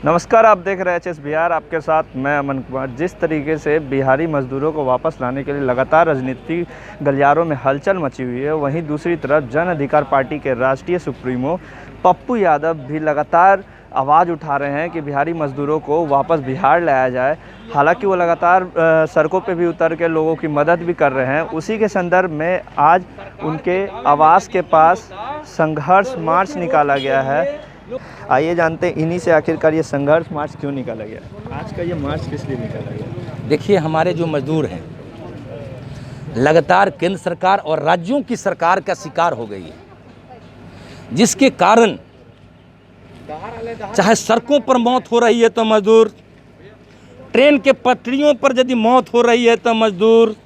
नमस्कार, आप देख रहे हैं एचएस बिहार। आपके साथ मैं अमन कुमार। जिस तरीके से बिहारी मजदूरों को वापस लाने के लिए लगातार राजनीतिक गलियारों में हलचल मची हुई है, वहीं दूसरी तरफ जन अधिकार पार्टी के राष्ट्रीय सुप्रीमो पप्पू यादव भी लगातार आवाज़ उठा रहे हैं कि बिहारी मजदूरों को वापस बिहार लाया जाए। हालांकि वो लगातार सड़कों पे भी उतर के लोगों की मदद भी कर रहे हैं। उसी के संदर्भ में आज उनके आवास के पास संघर्ष मार्च निकाला गया है। आइए जानते हैं इन्हीं से आखिरकार ये संघर्ष मार्च क्यों निकाला गया। आज का ये मार्च किस लिए निकाला गया? देखिए, हमारे जो मजदूर हैं लगातार केंद्र सरकार और राज्यों की सरकार का शिकार हो गई है, जिसके कारण चाहे सड़कों पर मौत हो रही है तो मजदूर, ट्रेन के पटरियों पर यदि मौत हो रही है तो मजदूर,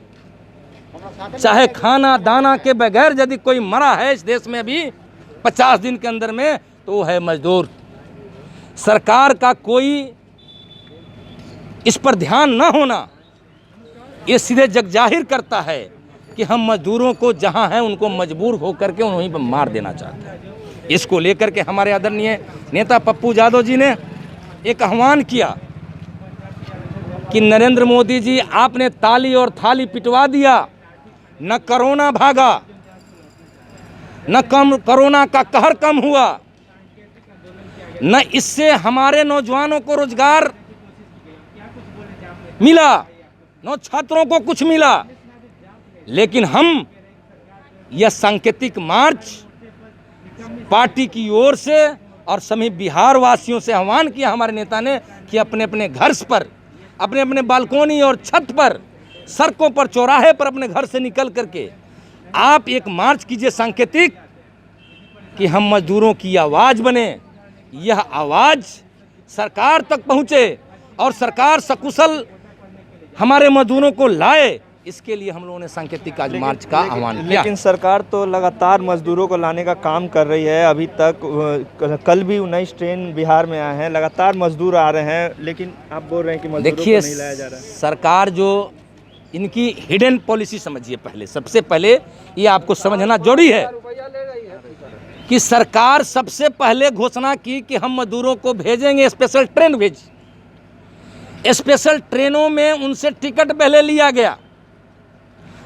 चाहे खाना दाना के बगैर यदि कोई मरा है इस देश में अभी 50 दिन के अंदर में तो वो है मजदूर। सरकार का कोई इस पर ध्यान न होना ये सीधे जग जाहिर करता है कि हम मजदूरों को जहां हैं उनको मजबूर होकर के वहीं पर मार देना चाहते हैं। इसको लेकर के हमारे आदरणीय नेता पप्पू यादव जी ने एक आह्वान किया कि नरेंद्र मोदी जी, आपने ताली और थाली पिटवा दिया, न कोरोना भागा, न कोरोना का कहर कम हुआ, न इससे हमारे नौजवानों को रोजगार मिला, न छात्रों को कुछ मिला। लेकिन हम यह सांकेतिक मार्च पार्टी की ओर से और सभी बिहार वासियों से आह्वान किया हमारे नेता ने कि अपने अपने घर पर, अपने अपने बालकोनी और छत पर, सड़कों पर, चौराहे पर अपने घर से निकल करके आप एक मार्च कीजिए सांकेतिक कि हम मजदूरों की आवाज़ बने, यह आवाज़ सरकार तक पहुँचे और सरकार सकुशल हमारे मजदूरों को लाए। इसके लिए हम लोगों ने सांकेतिक आज मार्च का आह्वान किया। लेकिन सरकार तो लगातार मजदूरों को लाने का काम कर रही है। अभी तक कल भी 19 ट्रेन बिहार में आए हैं, लगातार मजदूर आ रहे हैं, लेकिन आप बोल रहे हैं कि मजदूरों को नहीं लाया जा रहा है। सरकार जो इनकी हिडन पॉलिसी समझिए, पहले सबसे पहले ये आपको समझना जरूरी है कि सरकार सबसे पहले घोषणा की कि हम मजदूरों को भेजेंगे, स्पेशल ट्रेन स्पेशल ट्रेनों में उनसे टिकट पहले लिया गया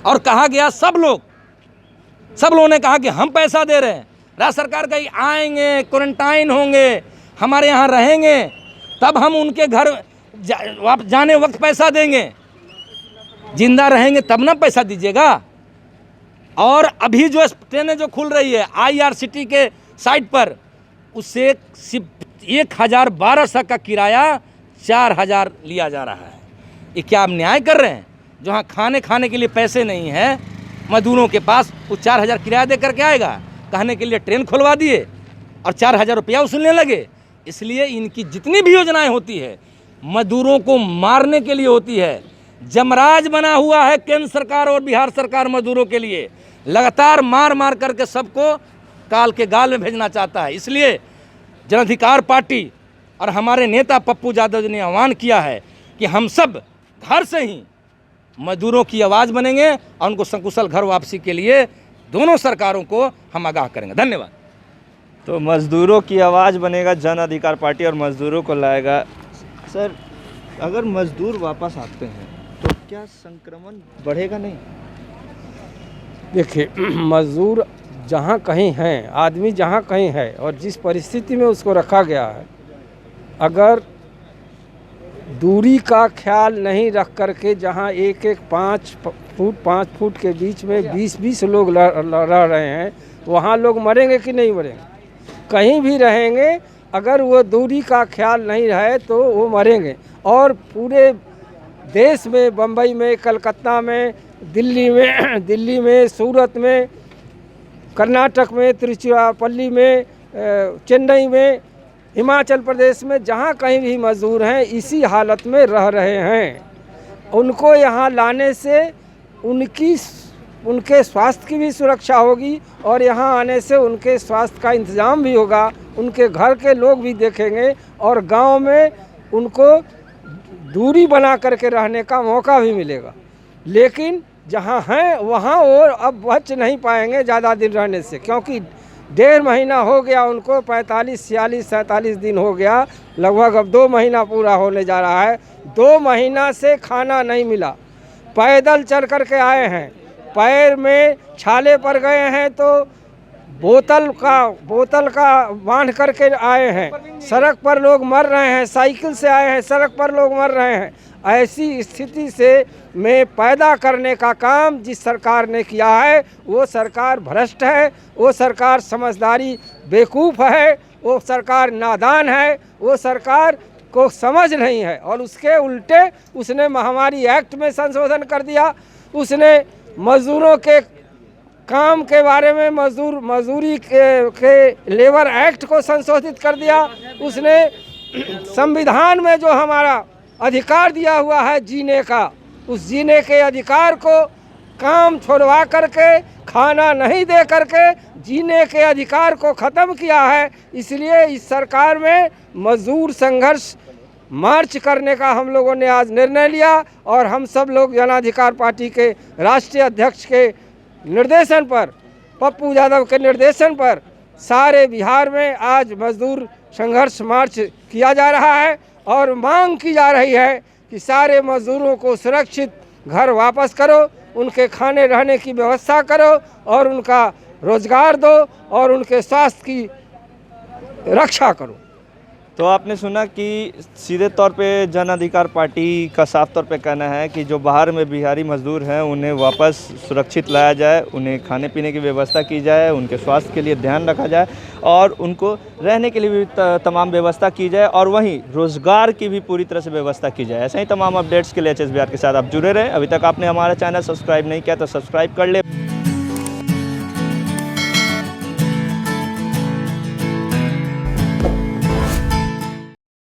और कहा गया सब लोगों ने कहा कि हम पैसा दे रहे हैं, राज्य सरकार का आएंगे, क्वारंटाइन होंगे, हमारे यहाँ रहेंगे, तब हम उनके घर जाने वक्त पैसा देंगे, जिंदा रहेंगे तब ना पैसा दीजिएगा। और अभी जो ट्रेनें जो खुल रही है IRCT के साइट पर, उससे सिर्फ 1012 का किराया 4000 लिया जा रहा है। ये क्या आप न्याय कर रहे हैं? जहाँ खाने के लिए पैसे नहीं है मजदूरों के पास, वो 4000 किराया दे करके आएगा, कहने के लिए ट्रेन खुलवा दिए और 4000 रुपया वसूलने लगे। इसलिए इनकी जितनी भी योजनाएं होती है मजदूरों को मारने के लिए होती है। जमराज बना हुआ है केंद्र सरकार और बिहार सरकार मजदूरों के लिए, लगातार मार करके सबको काल के गाल में भेजना चाहता है। इसलिए जन अधिकार पार्टी और हमारे नेता पप्पू यादव जी ने आह्वान किया है कि हम सब घर से ही मजदूरों की आवाज़ बनेंगे और उनको सकुशल घर वापसी के लिए दोनों सरकारों को हम आगाह करेंगे। धन्यवाद। तो मजदूरों की आवाज़ बनेगा जन अधिकार पार्टी और मजदूरों को लाएगा। सर, अगर मजदूर वापस आते हैं तो क्या संक्रमण बढ़ेगा नहीं? देखिए, मजदूर जहाँ कहीं हैं, आदमी जहाँ कहीं है और जिस परिस्थिति में उसको रखा गया है, अगर दूरी का ख्याल नहीं रख करके जहाँ 5 फुट के बीच में 20 लोग रह रहे हैं, वहाँ लोग मरेंगे कि नहीं मरेंगे? कहीं भी रहेंगे, अगर वो दूरी का ख्याल नहीं रहे तो वो मरेंगे। और पूरे देश में, बम्बई में, कलकत्ता में, दिल्ली में, सूरत में, कर्नाटक में, तिरुचिरापल्ली में, चेन्नई में, हिमाचल प्रदेश में, जहाँ कहीं भी मजदूर हैं इसी हालत में रह रहे हैं। उनको यहाँ लाने से उनके स्वास्थ्य की भी सुरक्षा होगी और यहाँ आने से उनके स्वास्थ्य का इंतज़ाम भी होगा, उनके घर के लोग भी देखेंगे और गांव में उनको दूरी बना करके रहने का मौका भी मिलेगा। लेकिन जहाँ हैं वहाँ वो अब बच नहीं पाएंगे ज़्यादा दिन रहने से, क्योंकि 1.5 महीना हो गया उनको, 45, 46, 47 दिन हो गया, लगभग अब 2 महीना पूरा होने जा रहा है। 2 महीना से खाना नहीं मिला, पैदल चल कर के आए हैं, पैर में छाले पड़ गए हैं तो बोतल का बांध करके आए हैं, सड़क पर लोग मर रहे हैं, साइकिल से आए हैं, सड़क पर लोग मर रहे हैं। ऐसी स्थिति से में पैदा करने का काम जिस सरकार ने किया है वो सरकार भ्रष्ट है, वो सरकार समझदारी बेवकूफ़ है, वो सरकार नादान है, वो सरकार को समझ नहीं है। और उसके उल्टे उसने महामारी एक्ट में संशोधन कर दिया, उसने मजदूरों के काम के बारे में मजदूरी के लेबर एक्ट को संशोधित कर दिया, उसने संविधान में जो हमारा अधिकार दिया हुआ है जीने का, उस जीने के अधिकार को काम छोड़वा करके, खाना नहीं दे करके जीने के अधिकार को ख़त्म किया है। इसलिए इस सरकार में मजदूर संघर्ष मार्च करने का हम लोगों ने आज निर्णय लिया और हम सब लोग जन अधिकार पार्टी के राष्ट्रीय अध्यक्ष के निर्देशन पर, पप्पू यादव के निर्देशन पर सारे बिहार में आज मजदूर संघर्ष मार्च किया जा रहा है और मांग की जा रही है कि सारे मजदूरों को सुरक्षित घर वापस करो, उनके खाने रहने की व्यवस्था करो और उनका रोजगार दो और उनके स्वास्थ्य की रक्षा करो। तो आपने सुना कि सीधे तौर पे जन अधिकार पार्टी का साफ तौर पे कहना है कि जो बाहर में बिहारी मजदूर हैं उन्हें वापस सुरक्षित लाया जाए, उन्हें खाने पीने की व्यवस्था की जाए, उनके स्वास्थ्य के लिए ध्यान रखा जाए और उनको रहने के लिए भी तमाम व्यवस्था की जाए और वहीं रोज़गार की भी पूरी तरह से व्यवस्था की जाए। ऐसे ही तमाम अपडेट्स के लिए एचएस बिहार के साथ आप जुड़े रहें। अभी तक आपने हमारा चैनल सब्सक्राइब नहीं किया तो सब्सक्राइब कर ले।